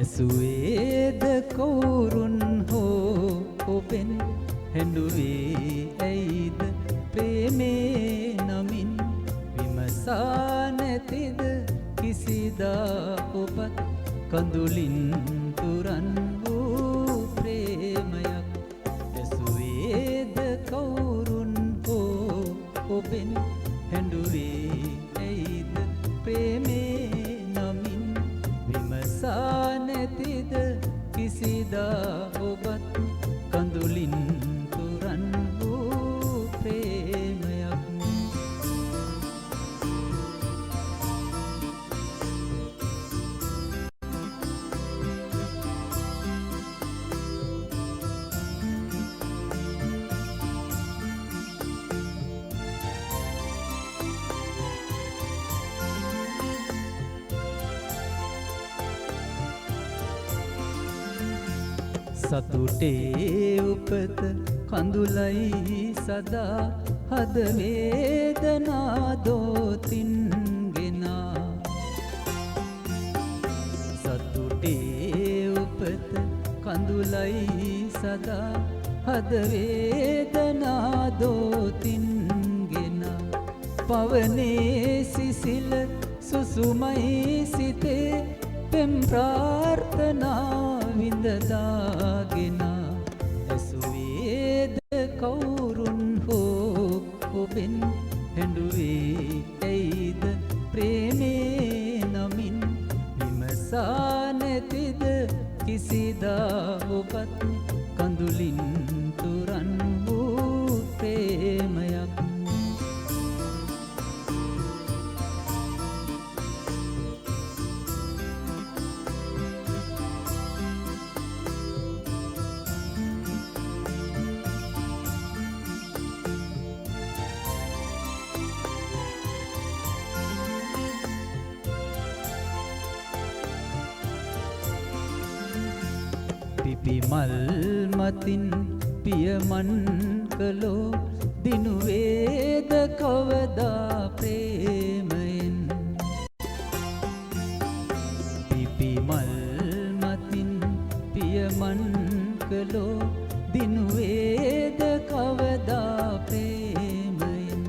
ඇසුවේද කවුරුන් හෝ ඔබෙන් හැඬුවේ ඇයිද ප්‍රේමේ නමින් විමසා නැතිද කිසිදා ඔබත් කඳුලින් තුරන් වූ ප්‍රේමයක් ඇසුවේද කවුරුන් හෝ ඔබෙන් හැඬුවේ ඇයිද ප්‍රේමේ නමින් විමසා නැතිද කිසිදා ඔබත් කඳුලින් තුරන් වූ ප්‍රේමයක් සතුටේ උපත කඳුලයි සදා හද වේදනා දෝතින් ගෙනා සතුටේ උපත කඳුලයි සදා හද වේදනා දෝතින් ගෙනා පවනේ සිසිල සුසුමයි සිතේ පෙම් ප්‍රාර්ථනා විඳදාගෙන ඇසුවේද කවුරුන් හෝ ඔබෙන් හැඬුවේ ඇයිද ප්‍රේමේ නමින් විමසා නැතිද කිසිදා ඔබත් කඳුලින් තුරන් වූ ප්‍රේමයක් පිපිමල් මතින් පියමන් කළෝ දිනුවේද කවදා ප්‍රේමයෙන් පිපිමල් මතින් පියමන් කළෝ දිනුවේද කවදා ප්‍රේමයෙන්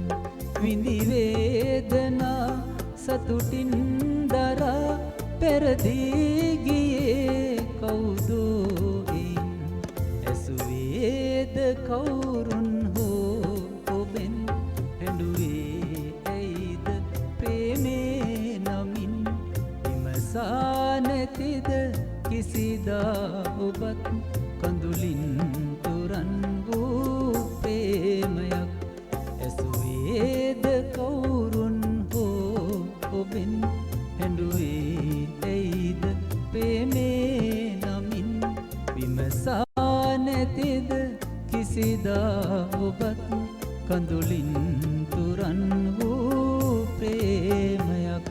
විඳි වේදනා සතුටින් දරා පෙරදී ගියේ කවුදෝ ඇසුවේද කවුරුන් හෝ ඔබෙන් හැඬුවේ ඇයිද ප්‍රේමේ නමින් විමසා නැතිද කිසිදා ඔබත් කඳුලින් තුරන් වූ ප්‍රේමයක් ඇසුවේද කවුරුන් හෝ ඔබෙන් හැඬුවේ ඇයිද ප්‍රේමේ නමින් විමසා නැතිද කිසිදා ඔබත් කඳුලින් තුරන් වූ ප්‍රේමයක්